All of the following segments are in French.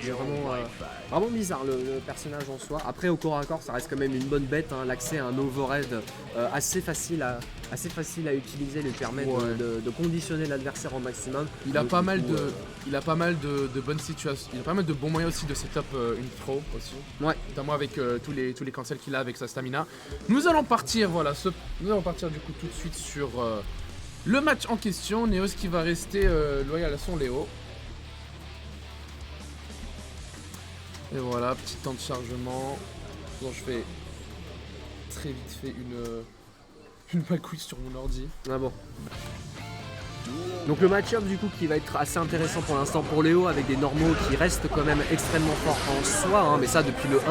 Il est vraiment bizarre le personnage en soi. Après, au corps à corps, ça reste quand même une bonne bête. Hein. L'accès à un overhead assez facile à utiliser lui permet de conditionner l'adversaire au maximum. Il a pas mal de bonnes situations. Il a pas mal de bons moyens aussi de setup une throw aussi. Ouais. Notamment avec tous les cancels qu'il a avec sa stamina. Nous allons partir, nous allons partir du coup tout de suite sur le match en question. Neos qui va rester loyal à son Léo. Et voilà, petit temps de chargement. Bon, je fais très vite fait une back-quiz sur mon ordi. Ah bon. Donc le match-up du coup qui va être assez intéressant pour l'instant pour Léo avec des normaux qui restent quand même extrêmement forts en soi, hein, mais ça depuis le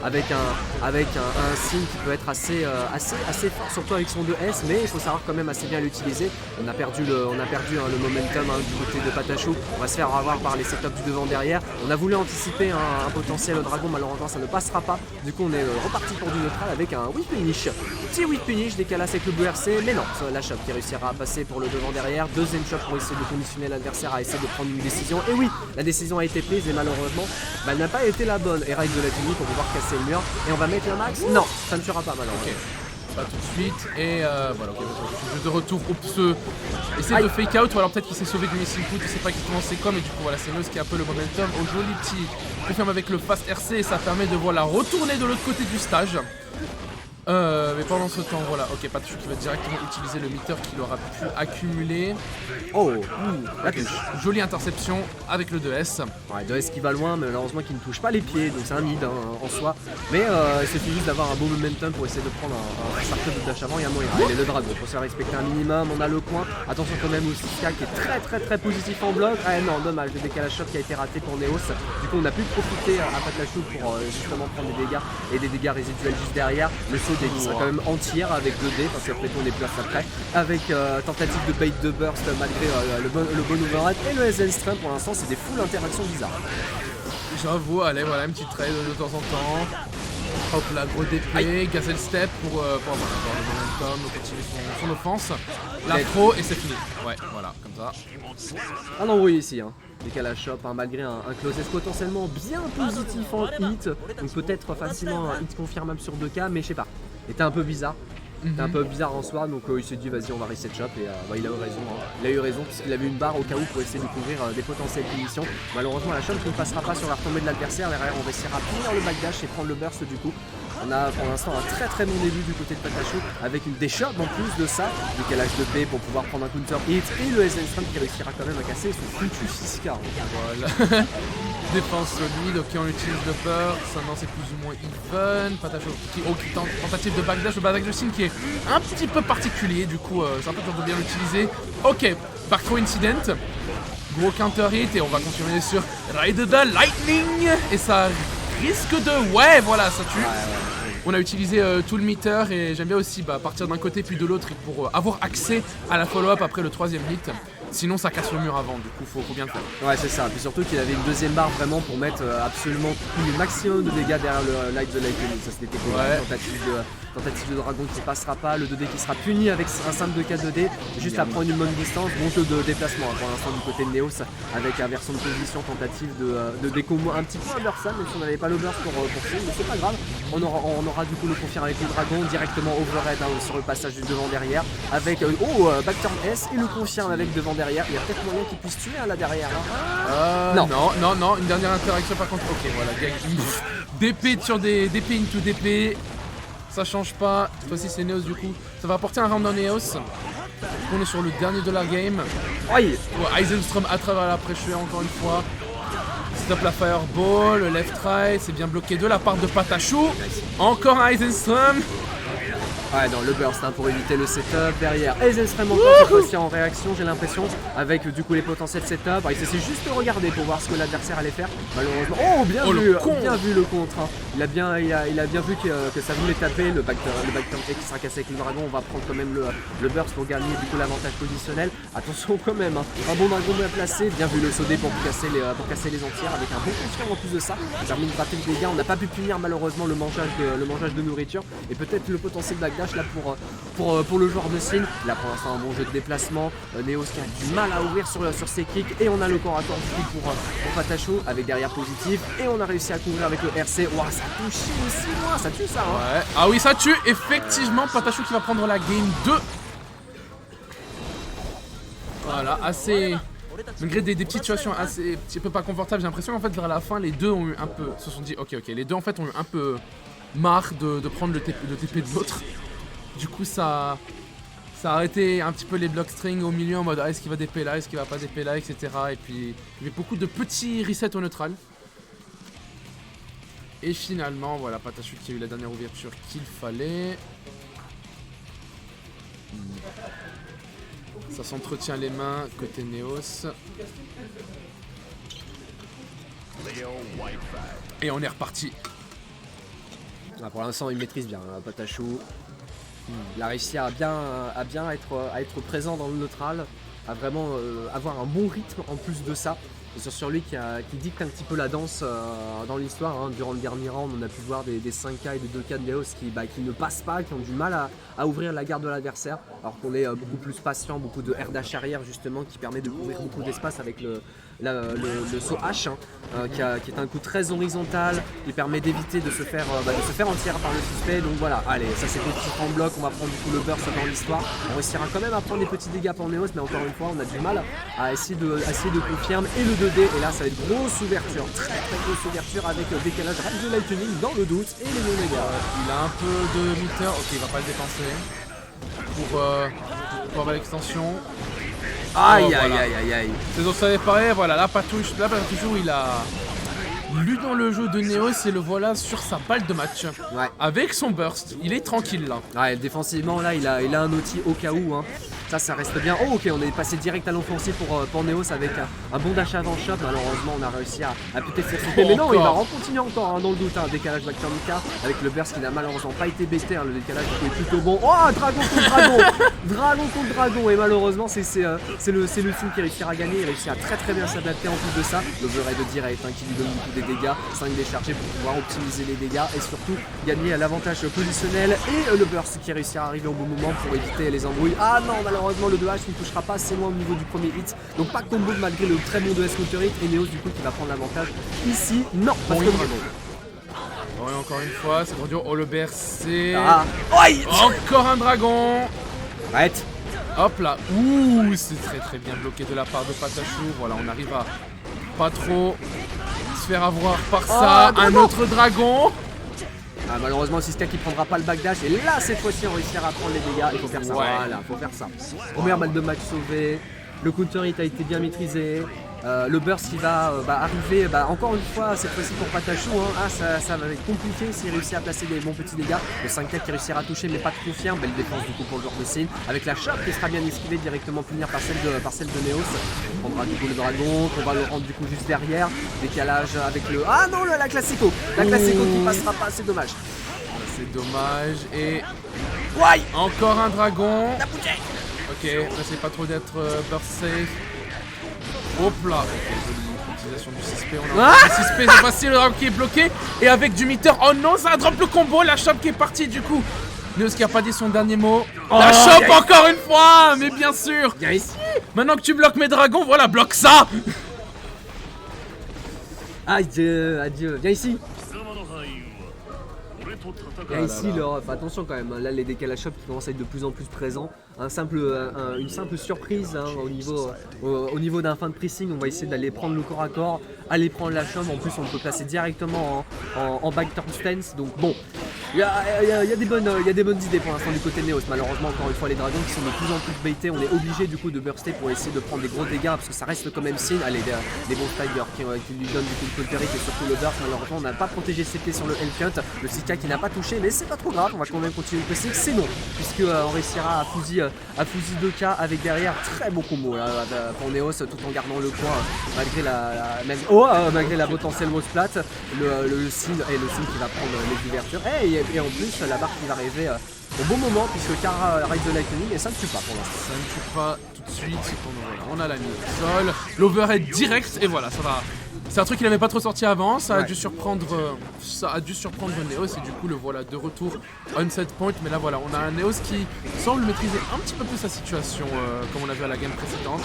1 avec un signe qui peut être assez fort, surtout avec son 2S, mais il faut savoir quand même assez bien l'utiliser. On a perdu le momentum du côté de Patachou, on va se faire avoir par les setups du devant derrière. On a voulu anticiper un potentiel dragon, malheureusement ça ne passera pas, du coup on est reparti pour du neutral avec un whip punish. Petit whip punish, décalasse avec le BRC, mais non, la shot qui réussira à passer pour le devant derrière, deuxième shot pour essayer de conditionner l'adversaire à essayer de prendre une décision. Et oui, la décision a été prise et malheureusement, elle n'a pas été la bonne. Et règle de la tunique pour pouvoir casser le mur. Et on va mettre un max. Non, ça ne tuera pas malheureusement. Okay. Pas tout de suite. Et voilà, okay, je suis de retour. Oups, essayer de fake out ou alors peut-être qu'il s'est sauvé du missing put. Il sait pas exactement c'est comme. Et du coup, voilà, c'est Neos qui a un peu le momentum. Au joli petit confirme avec le fast RC et ça permet de voilà retourner de l'autre côté du stage. Mais pendant ce temps, voilà, ok, Patachou qui va directement utiliser le meter qu'il aura pu accumuler. Oh, la touche. Jolie interception avec le 2S. Ouais, 2S qui va loin, mais malheureusement qui ne touche pas les pieds, donc c'est un mid en soi. Mais il suffit juste d'avoir un beau momentum pour essayer de prendre un starter de dash avant, il y a moyen. Il est le dragon, faut se faire respecter un minimum, on a le coin. Attention quand même au Siska qui est très positif en bloc. Ah non, dommage, le décalage shot qui a été raté pour Neos. Du coup, on a pu profiter à Patachou pour justement prendre des dégâts et des dégâts résiduels juste derrière. Le saut qui sera quand même entière avec 2D parce qu'après on est place après avec tentative de bait de burst malgré le bon overhead et le SN Stream. Pour l'instant c'est des full interactions bizarres. J'avoue, allez voilà une petite trade de temps en temps. Hop là, gros DP, gazelle step pour avoir le momentum, continuer son offense. La pro et c'est fini. Ouais, voilà, comme ça. Un embrouille ici, hein. Décalage shop, hein, malgré un closest potentiellement bien positif en hit. Donc peut-être facilement un hit confirmable sur 2K, mais je sais pas. Était un peu bizarre. C'était un peu bizarre en soi, donc il s'est dit vas-y on va reset shop et il a eu raison. Hein. Il a eu raison puisqu'il avait une barre au cas où pour essayer de couvrir des potentielles punitions. Malheureusement la shot ne passera pas sur la retombée de l'adversaire. Derrière on réussira à finir le backdash et prendre le burst du coup. On a pour l'instant un très bon début du côté de Patachou avec une déchoppe en plus de ça, décalage de P pour pouvoir prendre un counter hit et le SN Stream qui réussira quand même à casser son foutu 6K. Voilà. Défense solide, ok on utilise le burst, maintenant c'est plus ou moins even. Patachou qui tentative de backdash, le backdash qui est un petit peu particulier, du coup c'est un peu dur de bien l'utiliser. Ok, back throw incident, gros counter hit et on va continuer sur Ride the Lightning et ça risque de... Ouais voilà ça tue. On a utilisé tout le meter et j'aime bien aussi partir d'un côté puis de l'autre pour avoir accès à la follow-up après le troisième hit. Sinon ça casse le mur avant, du coup faut bien le faire. Ouais c'est ça, puis surtout qu'il avait une deuxième barre vraiment pour mettre absolument le maximum de dégâts derrière le Light the Lightning. Ça c'était cool, tentative de dragon qui passera pas, le 2D qui sera puni avec un simple 2K 2D, juste à prendre une bonne distance, bon jeu de déplacement hein, pour l'instant du côté de Neos avec inversion de position, tentative de déco un petit peu inversable, même si on n'avait pas le burst pour suivre, mais c'est pas grave, on aura du coup le confirme avec le dragon directement overhead hein, sur le passage du devant derrière avec backturn S et le confirme avec devant derrière, il y a peut-être moyen qu'il puisse tuer là derrière. Hein. Non, une dernière interaction par contre, ok voilà, DP sur des DP into DP. Ça change pas, cette fois-ci c'est Neos du coup. Ça va apporter un round dans Neos. On est sur le dernier de la game. Oui. Eisenstrom à travers la pressure encore une fois. Stop la fireball, le left right, c'est bien bloqué de la part de Patachou. Encore un Eisenstrom. Ouais, non, le burst hein, pour éviter le setup derrière. Eisenstrom encore aussi en réaction, j'ai l'impression, avec du coup les potentiels setup. Il s'est juste regardé pour voir ce que l'adversaire allait faire. Malheureusement, bien vu le contre. Hein. Il a bien vu que ça voulait taper le backturn qui sera cassé avec le dragon. On va prendre quand même le burst pour gagner du coup l'avantage positionnel. Attention quand même, hein. Un bon dragon bien placé, bien vu le sauter pour casser les entières avec un bon confirme en plus de ça. Ça termine de gratter le dégât. On n'a pas pu punir malheureusement le mangeage de nourriture et peut-être le potentiel backdash backdash là pour le joueur de Sin. Là pour l'instant un bon jeu de déplacement. Neos qui a du mal à ouvrir sur ses kicks et on a le corps à corps du coup pour Patachou avec derrière positif et on a réussi à couvrir avec le RC. Ouah, ça touche aussi loin, ça tue ça hein. Ouais. Ah oui, ça tue effectivement. Patachou qui va prendre la game 2. Voilà, assez... Malgré des petites situations assez un petit peu pas confortables, j'ai l'impression qu'en fait vers la fin les deux ont eu un peu... se sont dit ok, les deux en fait ont eu un peu marre de prendre le TP de l'autre. Du coup ça a arrêté un petit peu les block strings au milieu en mode est-ce qu'il va DP là, est-ce qu'il va pas DP là, etc. Et puis il y avait beaucoup de petits resets au neutral. Et finalement voilà, Patachou qui a eu la dernière ouverture qu'il fallait. Ça s'entretient les mains côté Neos. Et on est reparti. Ah, pour l'instant il maîtrise bien hein, Patachou. Il a réussi à bien être présent dans le neutral, à vraiment avoir un bon rythme en plus de ça. C'est sur lui qui dicte un petit peu la danse dans l'histoire. Hein. Durant le dernier round, on a pu voir des 5K et des 2K de Neos qui ne passent pas, qui ont du mal à ouvrir la garde de l'adversaire, alors qu'on est beaucoup plus patient, beaucoup de air dash arrière justement qui permet de couvrir beaucoup d'espace avec le saut H hein, qui est un coup très horizontal, qui permet d'éviter de se faire entière par le suspect. Donc voilà, allez, ça c'est petit en bloc, on va prendre du coup le burst dans l'histoire. On réussira quand même à prendre des petits dégâts pour Neos, mais encore une fois, on a du mal à essayer de confirmer et le 2D. Et là, ça va être grosse ouverture, très grosse ouverture avec décalage Ride de Lightning dans le doute et les non-dégâts. Il a un peu de meter, ok, il va pas le dépenser pour avoir l'extension. Aïe, voilà. aïe. C'est donc ça avait pareil, voilà, là Patachou il a lu dans le jeu de Neos et le voilà sur sa balle de match. Ouais. Avec son burst, il est tranquille là. Ouais, défensivement là, il a un outil au cas où. Hein. Ça reste bien. Oh ok, on est passé direct à l'offensive pour Neos avec un bon dash avant shot. Malheureusement, on a réussi à peut-être faire son mais non, il va continuer encore hein, dans le doute. Hein. Décalage back turn K avec le burst qui n'a malheureusement pas été bêté. Hein. Le décalage est plutôt bon. Oh, dragon contre dragon. Dragon contre dragon. Et malheureusement, c'est le Sin qui réussira à gagner. Il réussit à très bien s'adapter en plus de ça. L'overhead de direct hein, qui lui donne beaucoup des dégâts. 5 déchargés pour pouvoir optimiser les dégâts et surtout gagner à l'avantage positionnel. Et le burst qui réussira à arriver au bon moment pour éviter les embrouilles. Ah non, malheureusement le 2H ne touchera pas assez loin au niveau du premier hit, donc pas de combo malgré le très bon 2S counter hit. Et Neos du coup qui va prendre l'avantage ici. Non, parce que bon, et encore une fois, c'est produit au le BRC. Ah. Encore un dragon. Arrête. Hop là. Ouh, c'est très bien bloqué de la part de Patachou. Voilà, on arrive à pas trop se faire avoir par ça. Un autre dragon. Ah, malheureusement, Siska qui prendra pas le backdash. Et là, cette fois-ci, on réussira à prendre les dégâts. Il faut faire ça. Ouais. Voilà, faut faire ça. Première balle de match sauvée. Le counter hit a été bien maîtrisé. Le burst qui va arriver encore une fois cette fois-ci pour Patachou hein. Ah, ça va être compliqué s'il réussit à placer des bons petits dégâts. Le 5K qui réussira à toucher mais pas de confirme. Belle défense du coup pour le joueur de Sin avec la chope qui sera bien esquivée directement punir par celle de Neos. On prendra du coup le dragon qu'on va le rendre du coup juste derrière. Décalage avec le... Ah non, la classico. La classico qui passera pas, c'est dommage. C'est dommage et... Ouais. Encore un dragon. Ok, n'essaie pas trop d'être burst safe. Hop là, ok, jolie utilisation du 6P, on a un 6P, c'est facile, le dragon qui est bloqué, et avec du meter, oh non, ça drop le combo, la chope qui est partie du coup. Neos qui a pas dit son dernier mot. La chope encore une fois, mais bien sûr. Viens ici. Maintenant que tu bloques mes dragons, voilà, bloque ça. Adieu, viens ici. Et ici, attention quand même, là les décalages shop qui commencent à être de plus en plus présents. Une simple surprise hein, au niveau d'un fin de pressing, on va essayer d'aller prendre le corps à corps, aller prendre la shop. En plus, on peut placer directement en back turn stance. Donc bon, il y a des bonnes idées pour l'instant du côté Neos. Malheureusement, encore une fois, les dragons qui sont de plus en plus baités, on est obligé du coup de burster pour essayer de prendre des gros dégâts parce que ça reste quand même Sin. Allez, des bons tigers qui lui donnent du coup le counter hit et surtout le burst. Malheureusement, on n'a pas protégé CP sur le Hellcut. Le Sika qui n'a pas touché, mais c'est pas trop grave, on va quand même continuer le pressing. C'est non, puisque on réussira à fusil 2K avec derrière très beau combo là, pour Neos tout en gardant le coin malgré la potentielle wall splat. Le Sin qui va prendre les ouvertures et en plus la barre qui va arriver au bon moment puisque Kara ride the lightning et ça ne tue pas pour l'instant. Ça ne tue pas tout de suite, on a la mise au sol, l'overhead direct et voilà, ça va C'est un truc qu'il n'avait pas trop sorti avant, ça a Ouais. dû surprendre Neos et du coup le voilà de retour on set point. Mais là voilà, on a un Neos qui semble maîtriser un petit peu plus sa situation comme on a vu à la game précédente.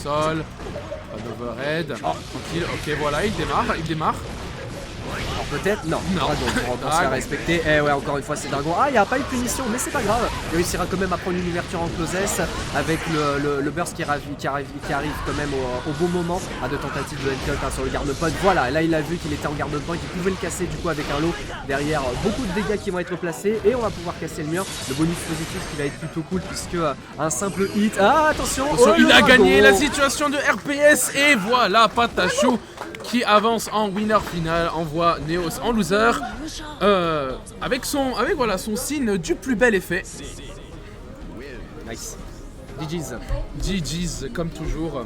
Sol, pas d'overhead, tranquille, ok voilà, il démarre. Alors peut-être, non. Non. Dragon pour penser à Dragon. respecter. Eh ouais, encore une fois, c'est Dragon. Ah, il n'y a pas eu de punition, mais c'est pas grave. Il réussira quand même à prendre une ouverture en closesse avec le burst qui arrive quand même au bon moment. À deux tentatives de headcut sur le garde point. Voilà, là il a vu qu'il était en garde point, qu'il pouvait le casser du coup avec un lot derrière. Beaucoup de dégâts qui vont être placés et on va pouvoir casser le mur. Le bonus positif qui va être plutôt cool puisque un simple hit. Ah, attention, Attention, il le a Dragon. gagné la situation de RPS et voilà Patachou qui avance en winner final, envoie Neos en loser avec son signe du plus bel effet. Nice. GG's. GG's comme toujours.